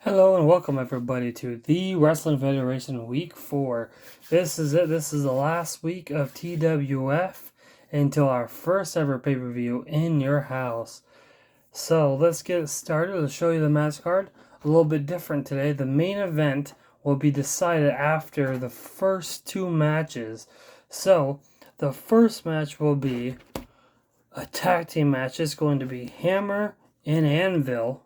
Hello and welcome everybody to the Wrestling Federation Week 4. This is it. This is the last week of TWF until our first ever pay-per-view in your house. So let's get started. I'll show you the match card. A little bit different today. The main event will be decided after the first two matches. So the first match will be a tag team match. It's going to be Hammer and Anvil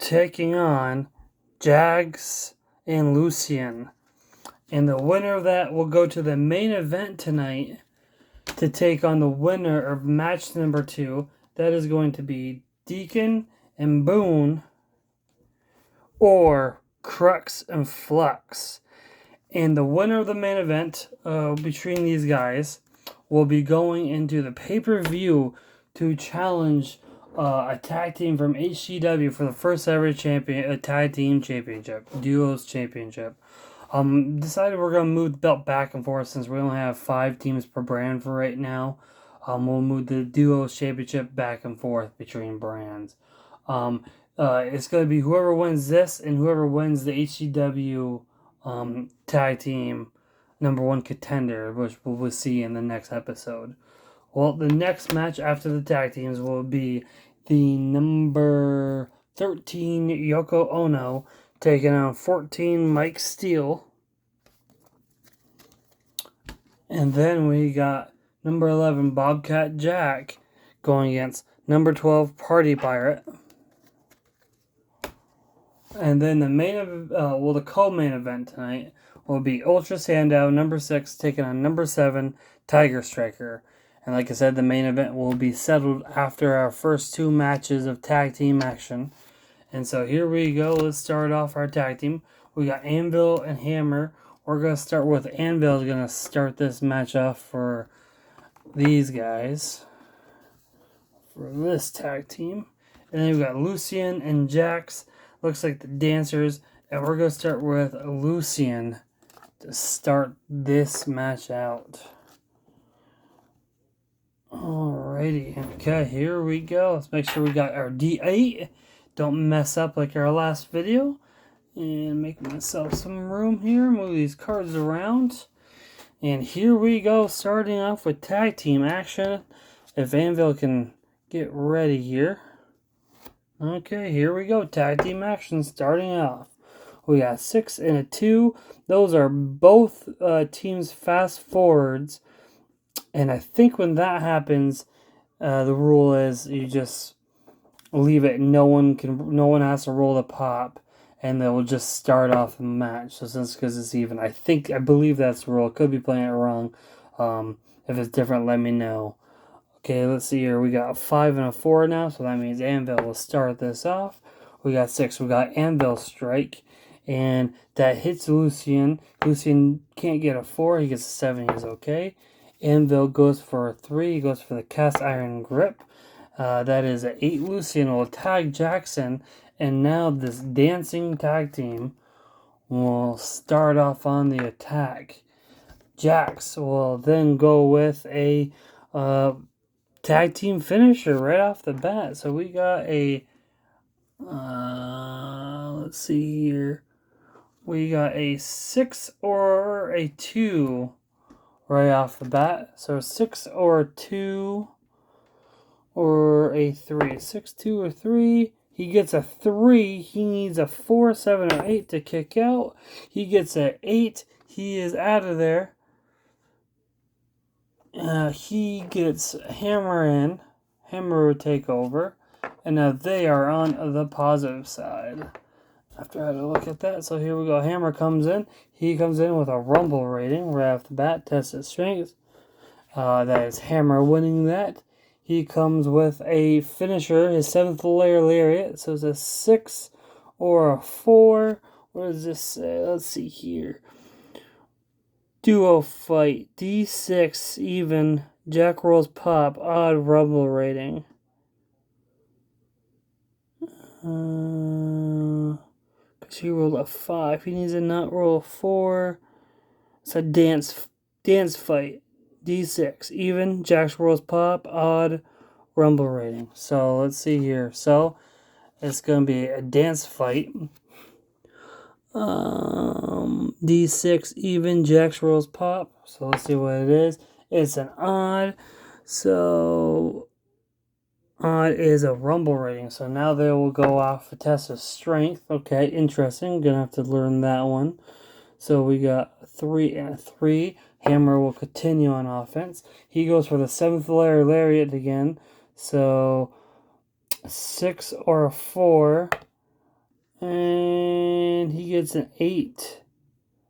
taking on Jax and Lucien. And the winner of that will go to the main event tonight to take on the winner of match number 2. That is going to be Deacon and Boone or Crux and Flux. And the winner of the main event between these guys will be going into the pay-per-view to challenge a tag team from HCW for the first ever tag team championship, duos championship. Decided we're gonna move the belt back and forth since we only have 5 teams per brand for right now. We'll move the duos championship back and forth between brands. It's gonna be whoever wins this and whoever wins the HCW tag team number 1 contender, which we'll see in the next episode. Well, the next match after the tag teams will be the number 13 Yoko Ono taking on 14 Mike Steele. And then we got number 11 Bobcat Jack going against number 12 Party Pirate. And then the co-main event tonight will be Ultra Sandow, number 6, taking on number 7 Tiger Striker. And like I said, the main event will be settled after our first 2 matches of tag team action. And so here we go. Let's start off our tag team. We got Anvil and Hammer. We're going to start with Anvil. Going to start this match off for these guys. For this tag team. And then we got Lucien and Jax. Looks like the dancers. And we're going to start with Lucien to start this match out. Alrighty. Okay, here we go. Let's make sure we got our D8. Don't mess up like our last video. And make myself some room here. Move these cards around. And here we go. Starting off with tag team action. If Anvil can get ready here. Okay, here we go. Tag team action starting off. We got 6 and a 2. Those are both teams fast forwards. And I think when that happens, the rule is you just leave it. No one has to roll the pop, and they will just start off the match. So since because it's even, I believe that's the rule. Could be playing it wrong. If it's different, let me know. Okay, let's see here. We got 5 and a 4 now, so that means Anvil will start this off. We got 6. We got Anvil strike, and that hits Lucien. Lucien can't get a 4. He gets a 7. He's okay. Anvil goes for a 3. He goes for the cast iron grip. That is an 8. Lucien will tag Jackson. And now this dancing tag team will start off on the attack. Jax will then go with a tag team finisher right off the bat. So we got a... let's see here. We got a 6 or a 2... right off the bat. So 6 or 2 or a 3. 6, 2, or 3. He gets a 3. He needs a 4, 7, or 8 to kick out. He gets an 8. He is out of there. He gets Hammer in. Hammer will take over. And now they are on the positive side. After I had a look at that, so here we go. Hammer comes in. He comes in with a Rumble rating right off the bat. Test his strength. That is Hammer winning that. He comes with a finisher, his 7th layer lariat. So it's a 6 or a 4. What does this say? Let's see here. Duo fight. D6 even. Jack rolls pop. Odd Rumble rating. He rolled a 5. He needs to not roll a 4. It's a dance fight. D6. Even. Jack's rolls pop. Odd. Rumble rating. So let's see here. So It's going to be a dance fight. D6 even, jacks, rolls, pop. So let's see what it is. It's an odd. So odd is a rumble rating. So now they will go off a test of strength. Okay, interesting. Gonna have to learn that one. So we got 3 and a 3. Hammer will continue on offense. He goes for the 7th layer lariat again. So 6 or a 4. And he gets an 8.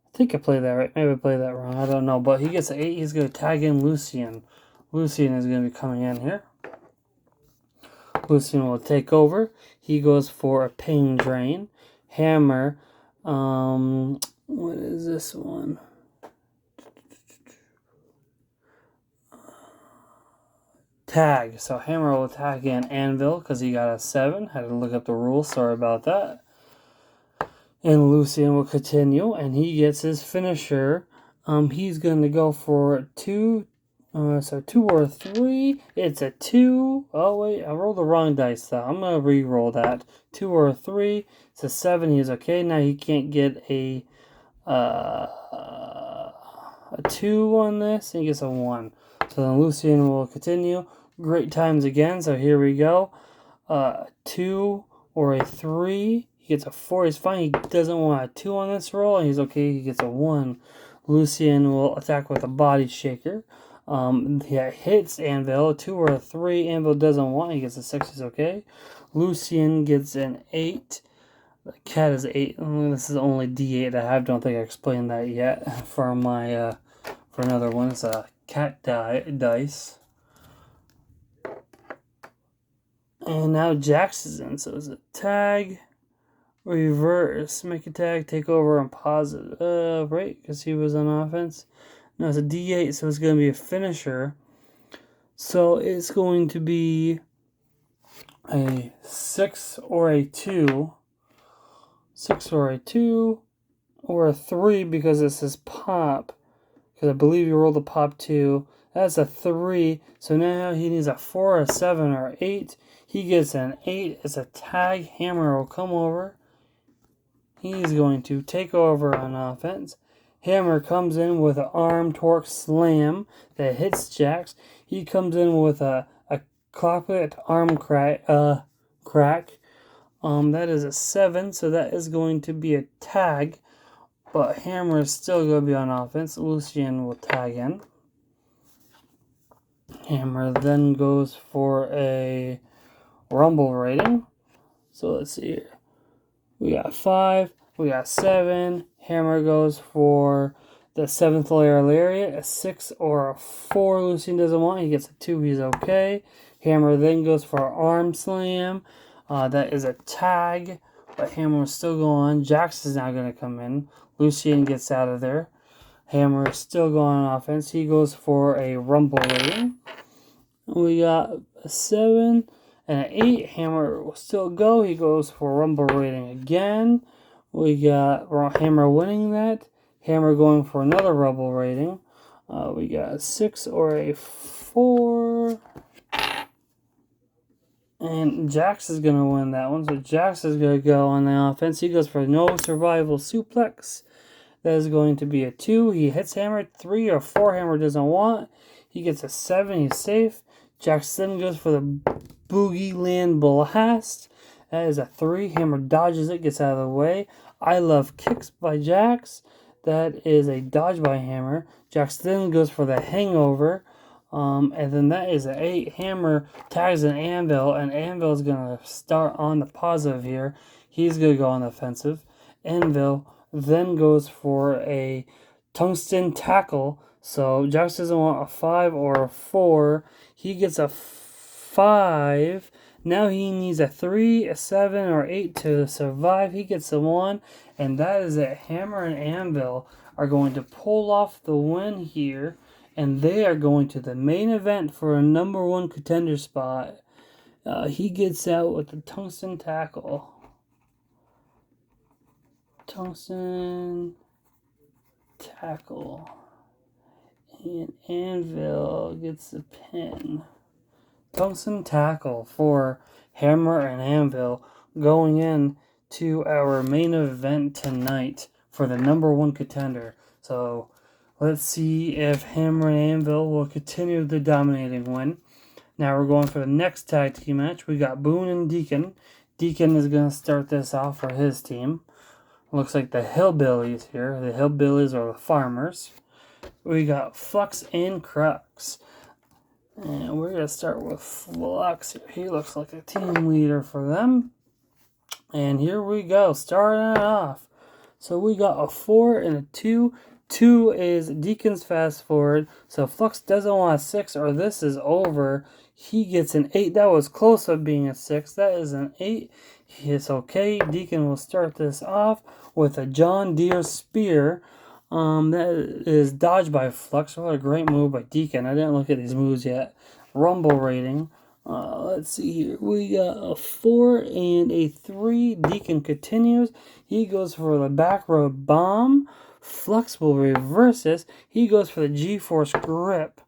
I think I played that right. Maybe I played that wrong. I don't know. But he gets an 8. He's going to tag in Lucian. Lucian is going to be coming in here. Lucian will take over. He goes for a pain drain. Hammer. What is this one? Tag. So Hammer will tag in Anvil because he got a 7. Had to look up the rules. Sorry about that. And Lucian will continue, and he gets his finisher. He's going to go for 2. So 2 or 3. It's a 2. Oh, wait. I rolled the wrong dice, though. I'm going to re-roll that. 2 or 3. It's a 7. He's okay. Now he can't get a 2 on this. And he gets a 1. So then Lucian will continue. Great times again. So here we go. 2 or a 3. He gets a 4. He's fine. He doesn't want a 2 on this roll. And he's okay. He gets a 1. Lucian will attack with a body shaker. He hits Anvil. 2 or a 3. Anvil doesn't want. He gets a 6. He's okay. Lucian gets an 8. The cat is 8. This is only D8. I don't think I explained that yet for my for another one. It's a cat dice. And now Jax is in. So it's a tag. Reverse. Make a tag. Take over on positive. Right? Because he was on offense. No, it's a D8. So it's going to be a finisher. So it's going to be a 6 or a 2. 6 or a 2. Or a 3 because it says pop. Because I believe you rolled a pop 2. That's a 3. So now he needs a 4, a 7, or 8. He gets an 8. It's a tag. Hammer will come over. He's going to take over on offense. Hammer comes in with an arm torque slam that hits Jax. He comes in with a clocklet arm crack. That is a 7. So that is going to be a tag. But Hammer is still going to be on offense. Lucian will tag in. Hammer then goes for a rumble rating. So let's see here. We got 5. We got 7. Hammer goes for the 7th layer lariat. A 6 or a 4 Lucian doesn't want. He gets a 2. He's okay. Hammer then goes for an arm slam. That is a tag. But Hammer is still going on. Jax is now going to come in. Lucian gets out of there. Hammer is still going on offense. He goes for a rumble rating. We got a 7 and an 8. Hammer will still go. He goes for rumble rating again. We got Hammer winning that. Hammer going for another rumble rating. We got a 6 or a 4. And Jax is going to win that one. So Jax is going to go on the offense. He goes for no survival suplex. That is going to be a 2. He hits Hammer. 3 or 4 Hammer doesn't want. He gets a 7. He's safe. Jax then goes for the Boogie Land Blast. That is a 3. Hammer dodges it. Gets out of the way. I Love Kicks by Jax. That is a dodge by Hammer. Jax then goes for the Hangover. And then that is an 8. Hammer tags an Anvil. And Anvil is going to start on the positive here. He's going to go on the offensive. Anvil then goes for a tungsten tackle. So Jax doesn't want a 5 or a 4. He gets a 5. Now he needs a 3, a 7, or 8 to survive. He gets a 1. And that is it. Hammer and Anvil are going to pull off the win here. And they are going to the main event for a number 1 contender spot. He gets out with the tungsten tackle. Tungsten tackle. And Anvil gets the pin. Tungsten tackle for Hammer and Anvil going in to our main event tonight for the #1 contender. So let's see if Hammer and Anvil will continue the dominating win. Now we're going for the next tag team match. We got Boone and Deacon. Deacon is going to start this off for his team. Looks like the Hillbillies here. The Hillbillies are the farmers. We got Flux and Crux. And we're going to start with Flux. He looks like a team leader for them. And here we go, starting it off. So we got a 4 and a 2. 2 is Deacon's fast forward. So Flux doesn't want a 6 or this is over. He gets an 8. That was close of being a 6. That is an 8. It's okay. Deacon will start this off with a John Deere spear. That is dodged by Flux. What a great move by Deacon. I didn't look at these moves yet. Rumble rating. Let's see here. We got a 4 and a 3. Deacon continues. He goes for the back row bomb. Flux will reverse this. He goes for the G-Force grip.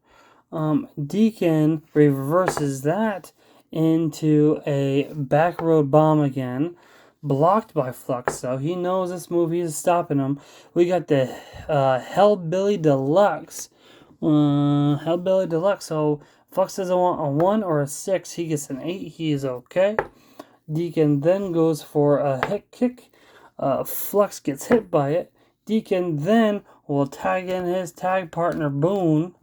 Deacon reverses that into a back road bomb again. Blocked by Flux, so he knows this move. He's stopping him. We got the Hellbilly Deluxe. Hellbilly Deluxe. So Flux doesn't want a 1 or a 6. He gets an 8. He is okay. Deacon then goes for a hit kick. Flux gets hit by it. Deacon then will tag in his tag partner Boone.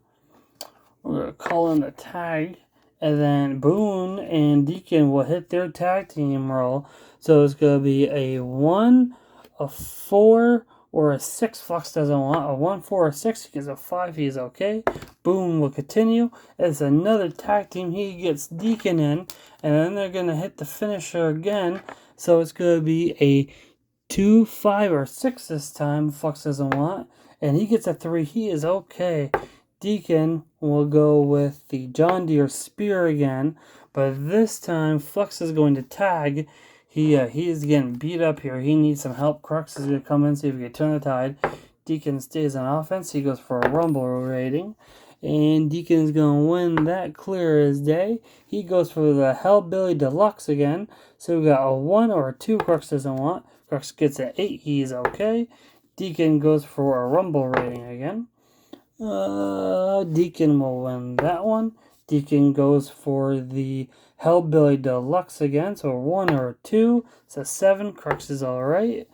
We're going to call in the tag. And then Boone and Deacon will hit their tag team roll. So it's going to be a 1, a 4, or a 6. Flux doesn't want a 1, 4, or 6. He gets a 5. He's okay. Boone will continue. It's another tag team. He gets Deacon in. And then they're going to hit the finisher again. So it's going to be a 2, 5, or 6 this time. Flux doesn't want. And he gets a 3. He is okay. Deacon will go with the John Deere spear again, but this time Flux is going to tag. He is getting beat up here. He needs some help. Crux is going to come in, see if he can turn the tide. Deacon stays on offense. He goes for a rumble rating, and Deacon is going to win that clear as day. He goes for the Hellbilly Deluxe again. So we got a 1 or a 2. Crux doesn't want. Crux gets an 8. He's okay. Deacon goes for a rumble rating again. Deacon will win that one. Deacon goes for the Hellbilly Deluxe again, so a 1 or a 2. It's a 7. Crux is alright.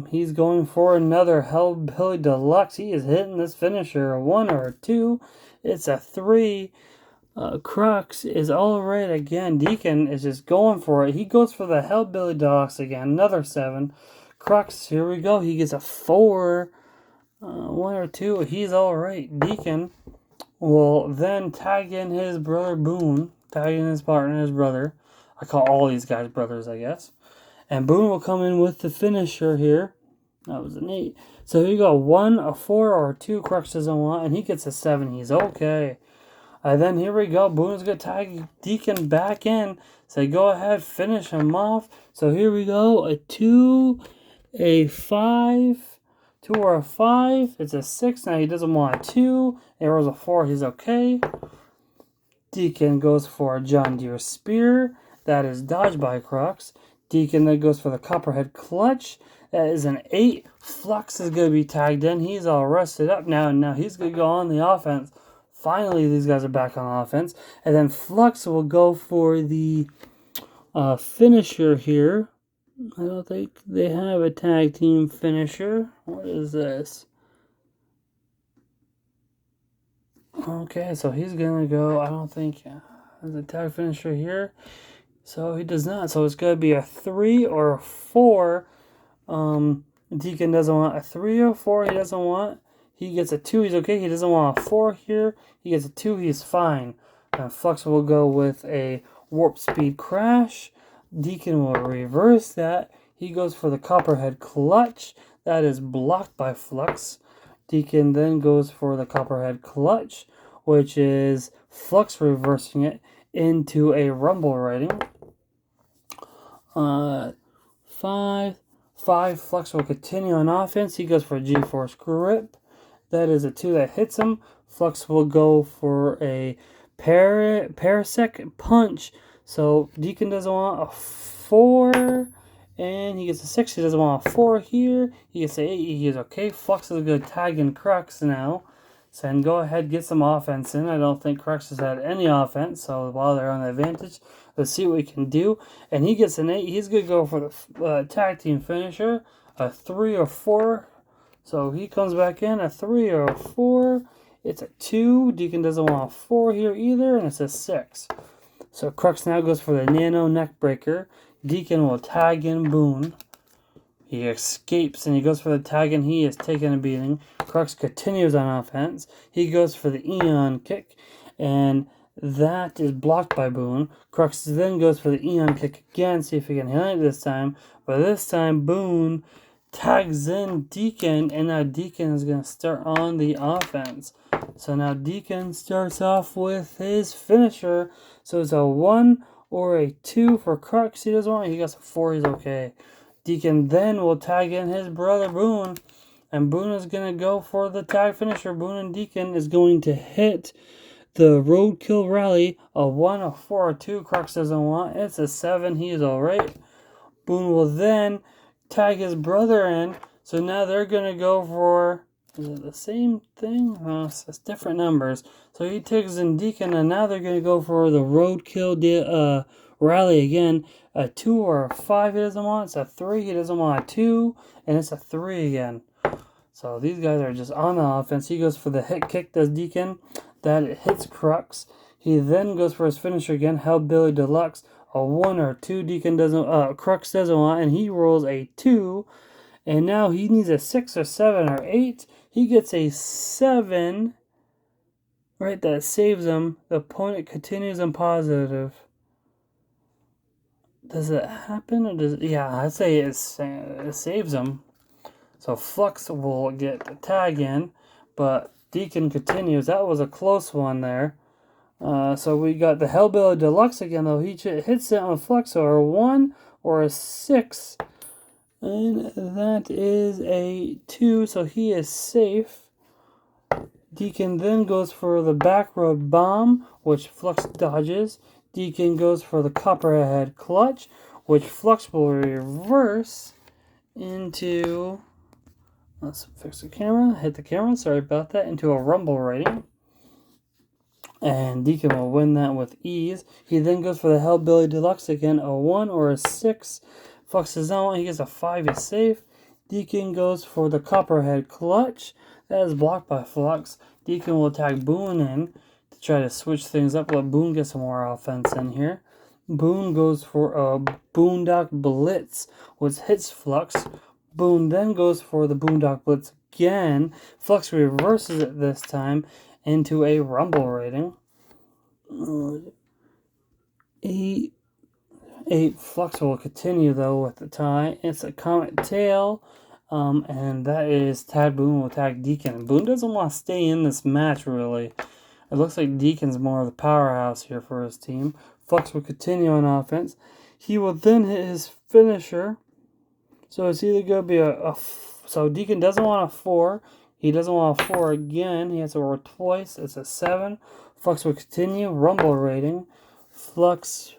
He's going for another Hellbilly Deluxe. He is hitting this finisher, a 1 or a 2. It's a 3. Crux is alright again. Deacon is just going for it. He goes for the Hellbilly Deluxe again, another 7. Crux, here we go. He gets a 4. 1 or 2, he's alright. Deacon will then tag in his brother Boone, tag in his partner, his brother. I call all these guys brothers, I guess. And Boone will come in with the finisher here. That was an 8. So here you go, 1, a 4, or a 2. Crux doesn't want, and he gets a 7. He's okay. And then here we go. Boone's going to tag Deacon back in. So go ahead, finish him off. So here we go, a 2, a 5. 2 or a 5. It's a 6. Now he doesn't want a 2. Arrow's a 4. He's okay. Deacon goes for a John Deere spear. That is dodged by Crux. Deacon then goes for the Copperhead clutch. That is an 8. Flux is going to be tagged in. He's all rested up now. And now he's going to go on the offense. Finally, these guys are back on offense. And then Flux will go for the finisher here. I don't think they have a tag team finisher. What is this? Okay, so he's going to go, I don't think there's a tag finisher here. So he does not. So it's going to be a 3 or a 4. Deacon doesn't want a 3 or 4. He doesn't want. He gets a 2. He's okay. He doesn't want a 4 here. He gets a 2. He's fine. And Flux will go with a warp speed crash. Deacon will reverse that. He goes for the Copperhead clutch. That is blocked by Flux. Deacon then goes for the Copperhead clutch, which is Flux reversing it into a rumble rating. 5. Flux will continue on offense. He goes for a G-Force grip. That is a 2 that hits him. Flux will go for a Parasect punch. So Deacon doesn't want a 4. And he gets a 6. He doesn't want a 4 here. He gets an 8. He is okay. Flux is going to tag in Crux now. So then go ahead, get some offense in. I don't think Crux has had any offense. So while they're on the advantage, let's see what we can do. And he gets an 8. He's going to go for the tag team finisher. A 3 or 4. So he comes back in. A 3 or a 4. It's a 2. Deacon doesn't want a 4 here either. And it's a 6. So Crux now goes for the Nano Neckbreaker. Deacon will tag in Boone. He escapes and he goes for the tag and he is taking a beating. Crux continues on offense. He goes for the Eon kick and that is blocked by Boone. Crux then goes for the Eon kick again, see if he can hit it this time. But this time Boone tags in Deacon and now Deacon is going to start on the offense. So now Deacon starts off with his finisher. So it's a 1 or a 2 for Crux. He doesn't want it. He gets a 4. He's okay. Deacon then will tag in his brother Boone. And Boone is going to go for the tag finisher. Boone and Deacon is going to hit the Roadkill Rally. A 1, a 4, a 2. Crux doesn't want. It's a 7. He is alright. Boone will then tag his brother in. So now they're going to go for... Is it the same thing? Oh, it's different numbers. So he tags in Deacon, and now they're going to go for the Roadkill Rally again. A 2 or a 5 he doesn't want. It's a 3. He doesn't want a 2. And it's a 3 again. So these guys are just on the offense. He goes for the hit kick, does Deacon. That hits Crux. He then goes for his finisher again. Hellbilly Deluxe. A 1 or 2. Deacon doesn't. Crux doesn't want. And he rolls a 2. And now he needs a 6 or 7 or 8. He gets a 7. Right, that saves him. The opponent continues in positive. Does it happen? Or does it, yeah, I'd say it saves him. So Flux will get the tag in. But Deacon continues. That was a close one there. So we got the Hellbilly Deluxe again, though. He hits it on Flux, or a 1 or a 6. And that is a 2, so he is safe. Deacon then goes for the Backroad Bomb, which Flux dodges. Deacon goes for the Copperhead Clutch, which Flux will reverse into... Let's fix the camera. Hit the camera. Sorry about that. Into a Rumble rating. And Deacon will win that with ease. He then goes for the Hellbilly Deluxe again. A 1 or a 6. Flux is on. He gets a 5. He's safe. Deacon goes for the Copperhead Clutch. That is blocked by Flux. Deacon will tag Boone in to try to switch things up. Let Boone get some more offense in here. Boone goes for a Boondock Blitz, which hits Flux. Boone then goes for the Boondock Blitz again. Flux reverses it this time into a Rumble rating. 8. Flux will continue though with the tie. It's a Comet Tail. And that is Tad Boone will tag Deacon. Boone doesn't want to stay in this match, really. It looks like Deacon's more of the powerhouse here for his team. Flux will continue on offense. He will then hit his finisher. So it's either going to be so Deacon doesn't want a 4. He doesn't want a 4 again. He has to roll twice. It's a 7. Flux will continue. Rumble rating. Flux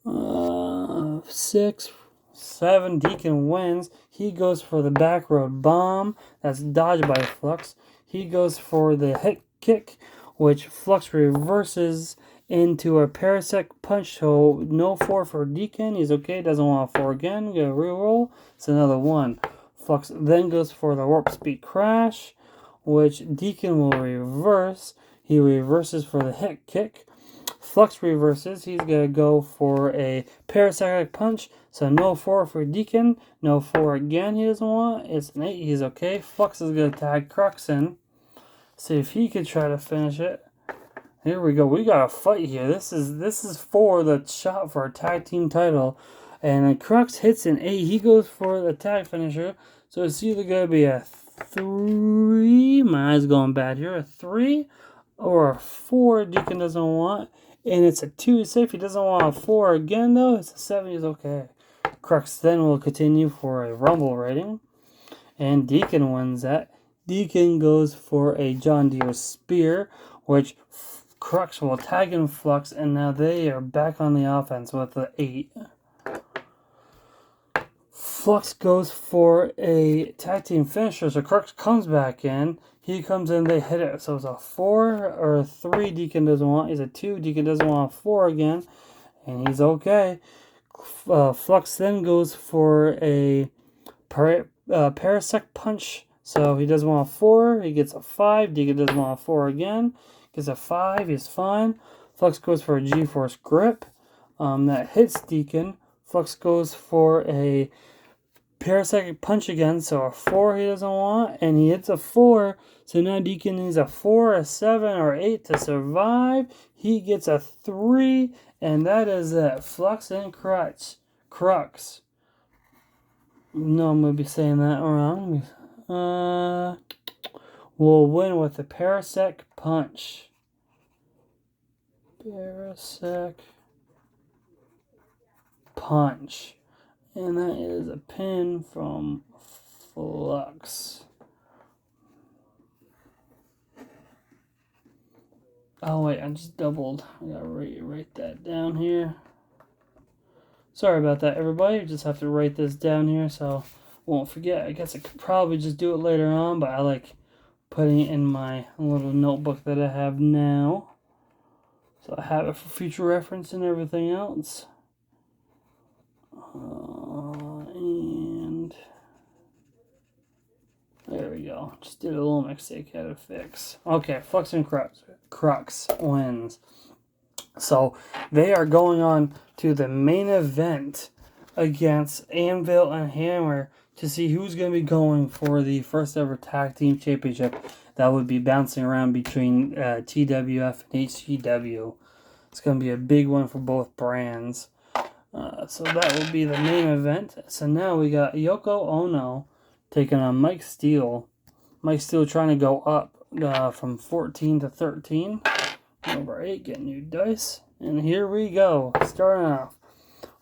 6. 7. Deacon wins. He goes for the Backroad Bomb. That's dodged by Flux. He goes for the hit kick, which Flux reverses into a Parasect Punch. So no 4 for Deacon. He's okay. Doesn't want a 4 again. Get a reroll. It's another 1. Flux then goes for the Warp Speed Crash, which Deacon will reverse. He reverses for the hit kick. Flux reverses. He's going to go for a Parasect Punch. So no 4 for Deacon. No 4 again he doesn't want. It's an 8. He's okay. Flux is going to tag Crux in. See if he can try to finish it. Here we go. We got a fight here. This is for the shot for a tag team title. And Crux hits an 8. He goes for the tag finisher. So it's either going to be a 3. My eye's going bad here. A 3 or a 4 Deacon doesn't want. And it's a 2. He's safe. He doesn't want a 4 again, though. It's a 7. He's okay. Crux then will continue for a Rumble rating. And Deacon wins that. Deacon goes for a John Deere Spear, which Crux will tag in Flux, and now they are back on the offense with the 8. Flux goes for a tag team finisher, so Crux comes back in. He comes in, they hit it. So it's a 4 or a 3 Deacon doesn't want. He's a 2. Deacon doesn't want a 4 again. And he's okay. Flux then goes for a Parasect Punch. So he doesn't want a 4. He gets a 5. Deacon doesn't want a 4 again. Gets a 5. He's fine. Flux goes for a G-Force Grip. That hits Deacon. Flux goes for a Parasect Punch again, so a 4 he doesn't want, and he hits a 4, so now Deacon needs a 4, a 7, or 8 to survive. He gets a 3, and that is it. Flux and Crux. No, I'm going to be saying that wrong. Will win with the Parasect Punch. Parasect Punch. And that is a pin from Flux. Oh wait, I just doubled. I gotta write that down here. Sorry about that, everybody. I just have to write this down here so I won't forget. I guess I could probably just do it later on, but I like putting it in my little notebook that I have now. So I have it for future reference and everything else. And there we go. Just did a little mistake I had to fix. Okay, Flux and Crux wins. So they are going on to the main event against Anvil and Hammer to see who's going to be going for the first ever tag team championship. That would be bouncing around between TWF and HCW. It's going to be a big one for both brands. So that will be the main event. So now we got Yoko Ono taking on Mike Steele. Mike Steele trying to go up from 14 to 13. Number 8, get new dice. And here we go. Starting off.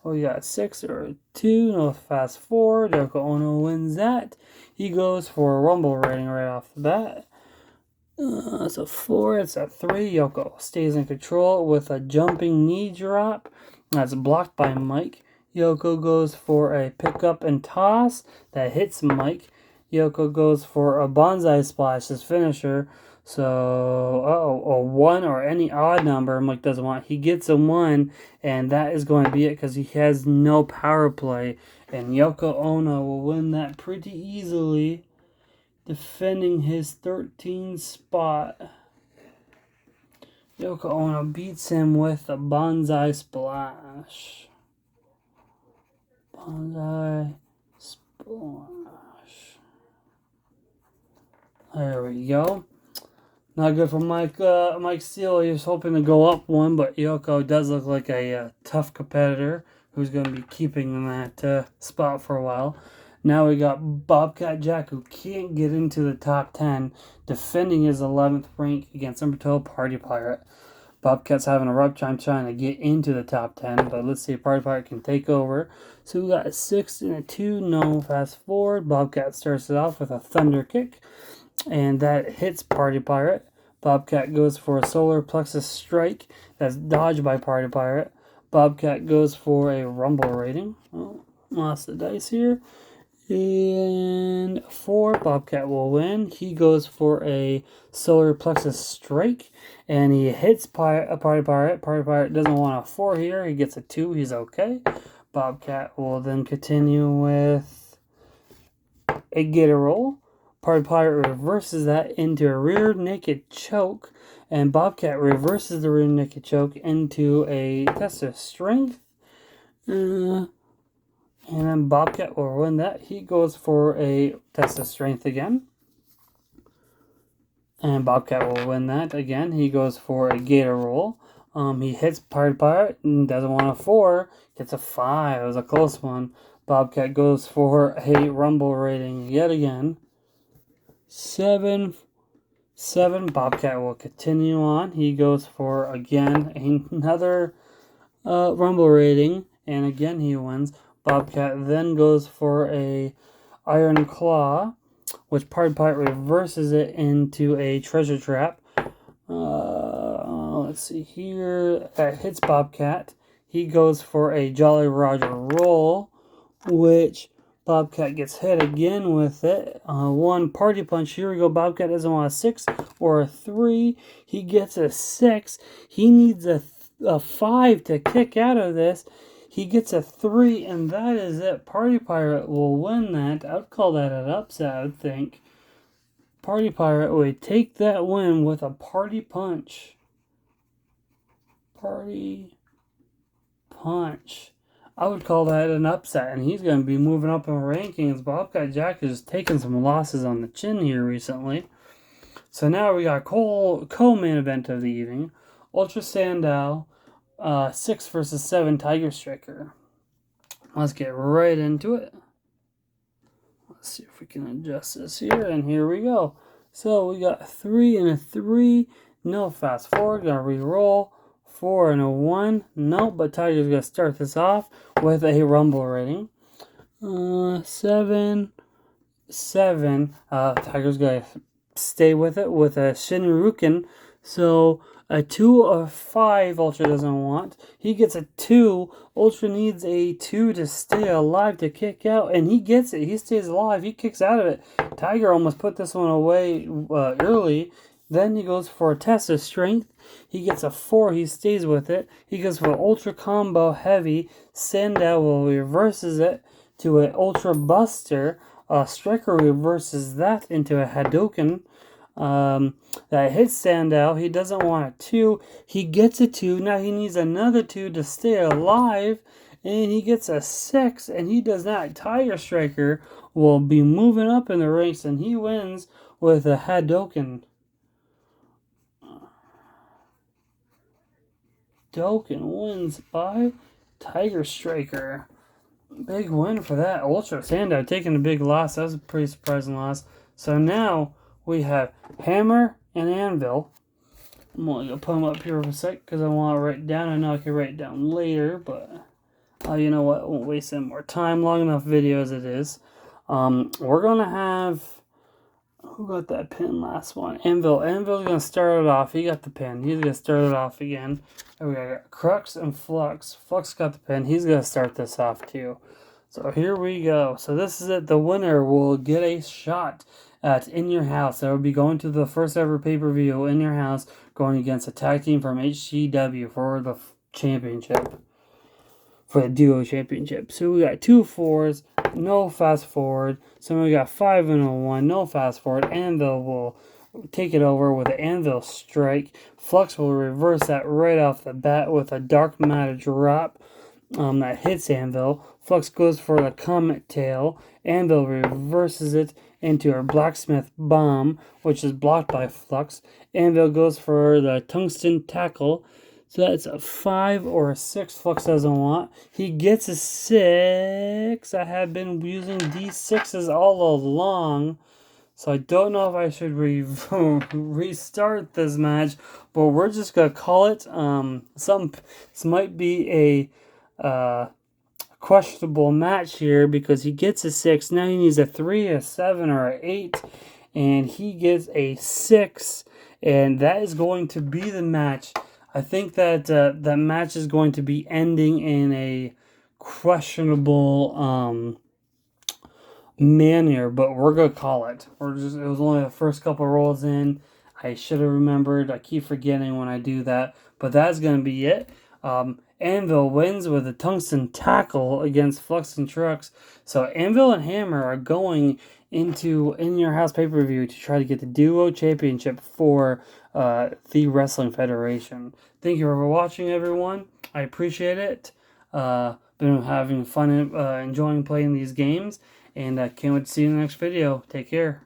We got 6 or 2. No fast forward. Yoko Ono wins that. He goes for a Rumble rating right off the bat. It's a 4. It's a 3. Yoko stays in control with a jumping knee drop. That's blocked by Mike. Yoko goes for a pickup and toss. That hits Mike. Yoko goes for a bonsai splash, his finisher. So, a 1 or any odd number Mike doesn't want. He gets a 1, and that is going to be it because he has no power play. And Yoko Ono will win that pretty easily, defending his 13th spot. Yoko Ono beats him with a bonsai splash. Bonsai splash. There we go. Not good for Mike Steele. He was hoping to go up 1, but Yoko does look like a tough competitor who's going to be keeping that spot for a while. Now we got Bobcat Jack, who can't get into the top 10, defending his 11th rank against number 12, Party Pirate. Bobcat's having a rough time trying to get into the top 10, but let's see if Party Pirate can take over. So we got a 6 and a 2, no fast forward. Bobcat starts it off with a Thunder Kick, and that hits Party Pirate. Bobcat goes for a Solar Plexus Strike. That's dodged by Party Pirate. Bobcat goes for a Rumble rating. Oh, lost the dice here. And 4, Bobcat will win. He goes for a Solar Plexus Strike, and he hits Party Pirate. Party Pirate doesn't want a 4 here. He gets a 2. He's okay. Bobcat will then continue with a Gator Roll. Party Pirate reverses that into a Rear Naked Choke, and Bobcat reverses the Rear Naked Choke into a Test of Strength. And then Bobcat will win that. He goes for a Test of Strength again. And Bobcat will win that again. He goes for a Gator Roll. He hits Party Pirate and doesn't want a 4. Gets a 5. It was a close one. Bobcat goes for a Rumble rating yet again. 7. Bobcat will continue on. He goes for, again, another Rumble rating. And again, he wins. Bobcat then goes for a Iron Claw, which Party Pirate reverses it into a Treasure Trap. let's see here. That hits Bobcat. He goes for a Jolly Roger roll, which Bobcat gets hit again with it. One Party Punch. Here we go. Bobcat doesn't want a 6 or a 3. He gets a 6. He needs a 5 to kick out of this. He gets a 3, and that is it. Party Pirate will win that. I'd call that an upset, I would think. Party Pirate would take that win with a Party Punch. Party Punch. I would call that an upset, and he's going to be moving up in rankings. Bobcat Jack has taken some losses on the chin here recently. So now we got co-main event of the evening. Ultra Sandow, 6 versus 7 Tiger Striker. Let's get right into it. Let's see if we can adjust this here, and here we go. So we got 3 and a 3. No fast forward. Gonna re-roll. 4 and a 1. Nope, but Tiger's gonna start this off with a rumble rating. 7. Tiger's gonna stay with it with a Shinryuken. So a 2 or 5 Ultra doesn't want. He gets a 2. Ultra needs a 2 to stay alive to kick out, and he gets it. He stays alive. He kicks out of it. Tiger almost put this one away early. Then he goes for a test of strength. He gets a 4. He stays with it. He goes for Ultra Combo Heavy. Sandow will reverses it to an Ultra Buster. Striker reverses that into a Hadouken. That hits Sandow. He doesn't want a 2. He gets a 2. Now he needs another 2 to stay alive. And he gets a 6. And he does not. Tiger Striker will be moving up in the ranks. And he wins with a Hadouken. Hadouken wins by Tiger Striker. Big win for that. Ultra Sandow taking a big loss. That was a pretty surprising loss. So now we have Hammer and Anvil. I'm only going to put them up here for a sec because I want to write it down. I know I can write it down later, but you know what? I won't waste any more time. Long enough video as it is. We're going to have... Who got that pin last one? Anvil. Anvil's going to start it off. He got the pin. He's going to start it off again. And we got Crux and Flux. Flux got the pin. He's going to start this off too. So here we go. So this is it. The winner will get a shot at In Your House. That will be going to the first ever pay-per-view In Your House, going against a tag team from HCW for the championship. For the duo championship. So we got 2 4s, no fast forward. So we got 5 and a 1, no fast forward. Anvil will take it over with an Anvil strike. Flux will reverse that right off the bat with a Dark Matter drop that hits Anvil. Flux goes for the Comet Tail. Anvil reverses it into her Blacksmith Bomb, which is blocked by Flux. Anvil goes for the Tungsten Tackle. So that's a 5 or a 6 Flux doesn't want. He gets a 6. I have been using D6s all along. So I don't know if I should restart this match. But we're just going to call it. This might be a questionable match here because he gets a 6. Now he needs a 3, a 7, or an 8. And he gets a 6. And that is going to be the match. I think that that match is going to be ending in a questionable manner, but we're gonna call it. It was only the first couple rolls in. I should have remembered. I keep forgetting when I do that, but that's gonna be it. Anvil wins with a Tungsten Tackle against Flux and Trucks. So Anvil and Hammer are going into In Your House pay-per-view to try to get the duo championship for the Wrestling Federation. Thank you for watching, everyone. I appreciate it. Been having fun enjoying playing these games, and I can't wait to see you in the next video. Take care.